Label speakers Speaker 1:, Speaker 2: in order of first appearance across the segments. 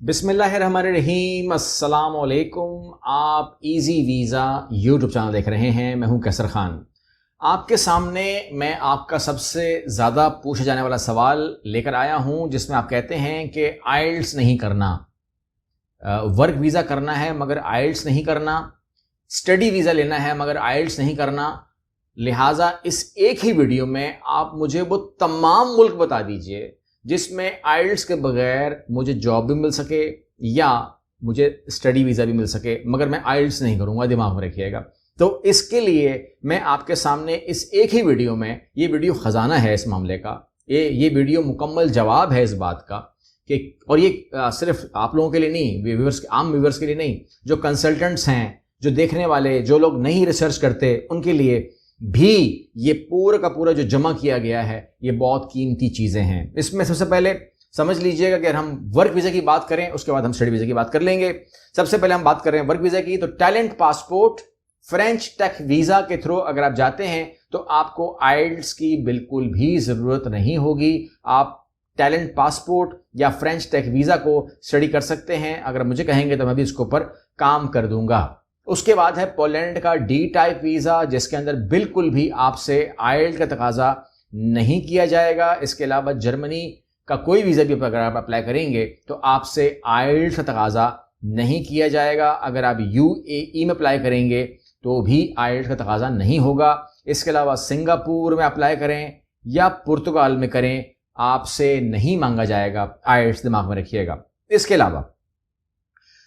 Speaker 1: बिस्मिल्लाहिर्रहमानिर्रहीम, अस्सलाम वालेकुम। आप इजी वीज़ा यूट्यूब चैनल देख रहे हैं। मैं हूं कैसर खान। आपके सामने मैं आपका सबसे ज़्यादा पूछा जाने वाला सवाल लेकर आया हूं, जिसमें आप कहते हैं कि आइल्स नहीं करना, वर्क वीज़ा करना है मगर आइल्स नहीं करना, स्टडी वीज़ा लेना है मगर आइल्स नहीं करना। लिहाजा इस एक ही वीडियो में आप मुझे वो तमाम मुल्क बता दीजिए जिसमें आइल्स के बगैर मुझे जॉब भी मिल सके या मुझे स्टडी वीज़ा भी मिल सके, मगर मैं आइल्स नहीं करूँगा, दिमाग में रखिएगा। तो इसके लिए मैं आपके सामने इस एक ही वीडियो में, ये वीडियो ख़जाना है इस मामले का, ये वीडियो मुकम्मल जवाब है इस बात का कि, और ये सिर्फ आप लोगों के लिए नहीं, व्यूअर्स, आम व्यूअर्स के लिए नहीं, जो कंसल्टेंट्स हैं, जो देखने वाले, जो लोग नहीं रिसर्च करते, उनके लिए भी ये पूरा का पूरा जो जमा किया गया है ये बहुत कीमती चीज़ें हैं। इसमें सबसे पहले समझ लीजिएगा कि अगर हम वर्क वीज़ा की बात करें, उसके बाद हम स्टडी वीज़ा की बात कर लेंगे। सबसे पहले हम बात कर रहे हैं वर्क वीज़ा की, तो talent passport, French tech visa के थ्रू अगर आप जाते हैं तो आपको आइल्स की बिल्कुल भी ज़रूरत नहीं होगी। आप टैलेंट पासपोर्ट या फ्रेंच टेक वीज़ा को स्टडी कर सकते हैं। अगर मुझे कहेंगे तो मैं भी इसके ऊपर काम कर दूंगा। उसके बाद है पोलैंड का डी टाइप वीज़ा, जिसके अंदर बिल्कुल भी आपसे आइल्स का तकाजा नहीं किया जाएगा। इसके अलावा जर्मनी का कोई वीज़ा भी अगर आप अप्लाई करेंगे तो आपसे आइल्स का तकाजा नहीं किया जाएगा। अगर आप यूएई में अप्लाई करेंगे तो भी आइल्स का तकाजा नहीं होगा। इसके अलावा सिंगापुर में अप्लाई करें या पुर्तगाल में करें, आपसे नहीं मांगा जाएगा आइल्स, दिमाग में रखिएगा। इसके अलावा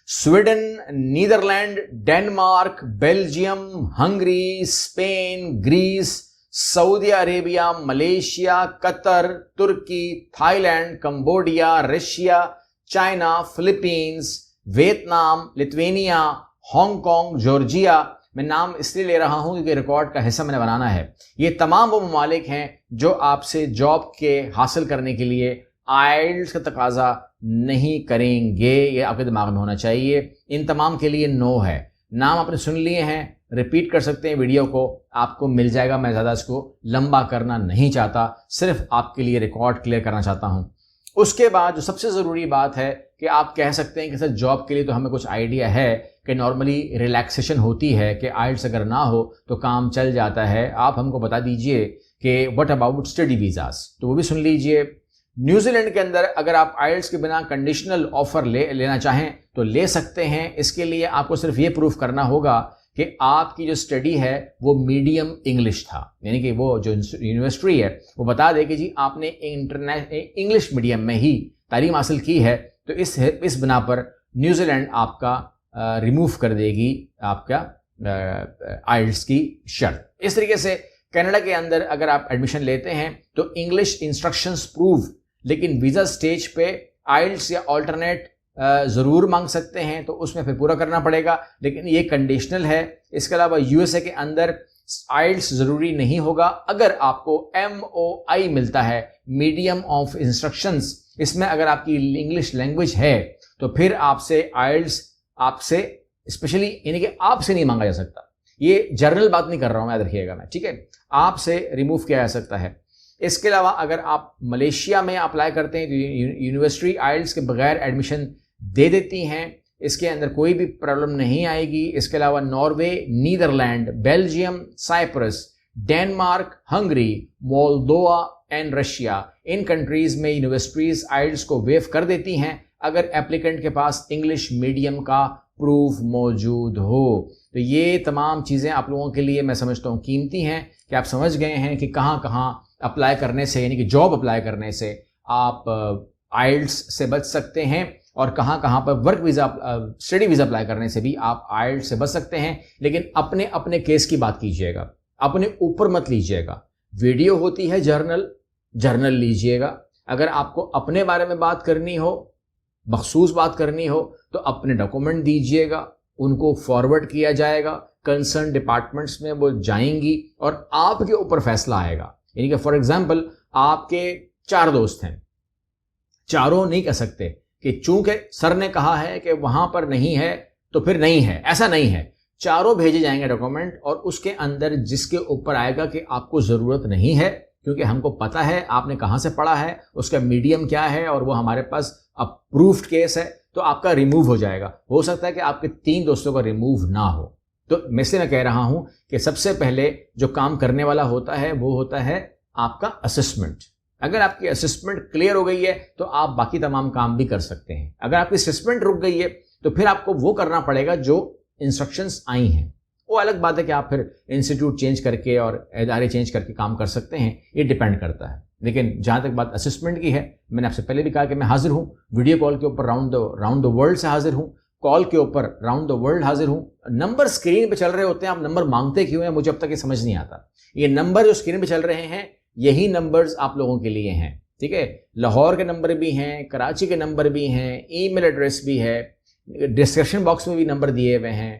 Speaker 1: Sweden, Netherlands, Denmark, Belgium, Hungary, Spain, Greece, Saudi Arabia, Malaysia, Qatar, तुर्की, Thailand, Cambodia, Russia, China, Philippines, Vietnam, Lithuania, Hong Kong, Georgia. मैं नाम इसलिए ले रहा हूं क्योंकि रिकॉर्ड का हिस्सा मैंने बनाना है। ये तमाम वो ममालिक हैं जो आपसे जॉब के हासिल करने के लिए आइल्स का तकाजा नहीं करेंगे। ये आपके दिमाग में होना चाहिए। इन तमाम के लिए नो है। नाम आपने सुन लिए हैं, रिपीट कर सकते हैं वीडियो को, आपको मिल जाएगा। मैं ज़्यादा इसको लंबा करना नहीं चाहता, सिर्फ आपके लिए रिकॉर्ड क्लियर करना चाहता हूँ। उसके बाद जो सबसे ज़रूरी बात है कि आप कह सकते हैं कि सर जॉब के लिए तो हमें कुछ आइडिया है कि नॉर्मली रिलैक्सेशन होती है कि आइल्स अगर ना हो तो काम चल जाता है। आप हमको बता दीजिए कि व्हाट अबाउट स्टडी वीज़ास, तो वो भी सुन लीजिए। न्यूजीलैंड के अंदर अगर आप आइल्स के बिना कंडीशनल ऑफर लेना चाहें तो ले सकते हैं। इसके लिए आपको सिर्फ ये प्रूफ करना होगा कि आपकी जो स्टडी है वो मीडियम इंग्लिश था, यानी कि वो जो यूनिवर्सिटी है वो बता दे कि जी आपने इंग्लिश मीडियम में ही तालीम हासिल की है, तो इस बिना पर न्यूजीलैंड आपका रिमूव कर देगी आपका आइल्स की शर्त। इस तरीके से कनाडा के अंदर अगर आप एडमिशन लेते हैं तो इंग्लिश इंस्ट्रक्शंस प्रूव, लेकिन वीज़ा स्टेज पे आइल्स या ऑल्टरनेट ज़रूर मांग सकते हैं, तो उसमें फिर पूरा करना पड़ेगा, लेकिन ये कंडीशनल है। इसके अलावा यूएसए के अंदर आइल्स ज़रूरी नहीं होगा। अगर आपको MOI मिलता है, मीडियम ऑफ इंस्ट्रक्शंस, इसमें अगर आपकी इंग्लिश लैंग्वेज है तो फिर आपसे आइल्स, आपसे स्पेशली यानी कि आपसे नहीं मांगा जा सकता। ये जनरल बात नहीं कर रहा हूँ, याद रखिएगा मैं, ठीक है, आपसे रिमूव किया जा सकता है। इसके अलावा अगर आप मलेशिया में अप्लाई करते हैं तो यूनिवर्सिटी आइल्स के बगैर एडमिशन दे देती हैं, इसके अंदर कोई भी प्रॉब्लम नहीं आएगी। इसके अलावा Norway, Netherlands, Belgium, Cyprus, Denmark, Hungary, Moldova and Russia, in countries में यूनिवर्सिटीज आइल्स को वेव कर देती हैं अगर एप्लीकेंट के पास इंग्लिश मीडियम का प्रूफ मौजूद हो। तो ये तमाम चीज़ें आप लोगों के लिए मैं समझता हूँ कीमती हैं कि आप समझ गए हैं कि कहाँ कहाँ अप्लाई करने से, यानी कि जॉब अप्लाई करने से आप आइल्स से बच सकते हैं, और कहाँ कहाँ पर work visa, study visa apply करने से भी आप आइल्स से बच सकते हैं। लेकिन अपने अपने केस की बात कीजिएगा, अपने ऊपर मत लीजिएगा। वीडियो होती है जर्नल लीजिएगा। अगर आपको अपने बारे में बात करनी हो, मखसूस बात करनी हो, तो अपने डॉक्यूमेंट दीजिएगा, उनको फॉरवर्ड किया जाएगा, कंसर्न डिपार्टमेंट्स में वो जाएंगी और आपके ऊपर फैसला आएगा। यानी कि फॉर एग्जांपल आपके 4 दोस्त हैं, चारों नहीं कह सकते कि चूंकि सर ने कहा है कि वहां पर नहीं है तो फिर नहीं है, ऐसा नहीं है। चारों भेजे जाएंगे डॉक्यूमेंट, और उसके अंदर जिसके ऊपर आएगा कि आपको ज़रूरत नहीं है, क्योंकि हमको पता है आपने कहाँ से पढ़ा है, उसका मीडियम क्या है, और वो हमारे पास अप्रूव्ड केस है, تو آپ کا ریموو ہو جائے گا. ہو سکتا ہے کہ آپ کے 3 دوستوں کا ریموو نہ ہو. تو میں کہہ رہا ہوں کہ سب سے پہلے جو کام کرنے والا ہوتا ہے وہ ہوتا ہے آپ کا اسسمنٹ. اگر آپ کی اسسمنٹ کلیئر ہو گئی ہے تو آپ باقی تمام کام بھی کر سکتے ہیں. اگر آپ کی اسسمنٹ رک گئی ہے تو پھر آپ کو وہ کرنا پڑے گا جو انسٹرکشنز آئی ہیں. وہ الگ بات ہے کہ آپ پھر انسٹیٹیوٹ چینج کر کے اور ادارے چینج کر کے کام کر سکتے ہیں, یہ ڈیپینڈ کرتا ہے. لیکن جہاں تک بات اسسمنٹ کی ہے, میں نے آپ سے پہلے بھی کہا کہ میں حاضر ہوں, ویڈیو کال کے اوپر راؤنڈ دا ورلڈ سے حاضر ہوں, کال کے اوپر راؤنڈ دا ورلڈ حاضر ہوں. نمبر اسکرین پہ چل رہے ہوتے ہیں, آپ نمبر مانگتے کیوں ہیں مجھے اب تک یہ سمجھ نہیں آتا. یہ نمبر جو اسکرین پہ چل رہے ہیں یہی نمبرز آپ لوگوں کے لیے ہیں, ٹھیک ہے. لاہور کے نمبر بھی ہیں, کراچی کے نمبر بھی ہیں, ای میل ایڈریس بھی ہے, ڈسکرپشن باکس میں بھی نمبر دیے ہوئے ہیں,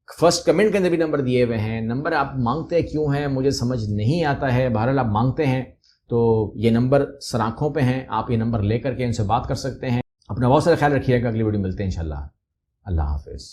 Speaker 1: فرسٹ کمنٹ کے اندر بھی نمبر دیے ہوئے ہیں. نمبر آپ مانگتے کیوں ہیں مجھے سمجھ نہیں آتا ہے, بہرحال آپ مانگتے ہیں تو یہ نمبر سراخوں پہ ہیں, آپ یہ نمبر لے کر کے ان سے بات کر سکتے ہیں. اپنا بہت سارا خیال رکھیے گا, اگلی ویڈیو ملتے ہیں انشاءاللہ. اللہ حافظ.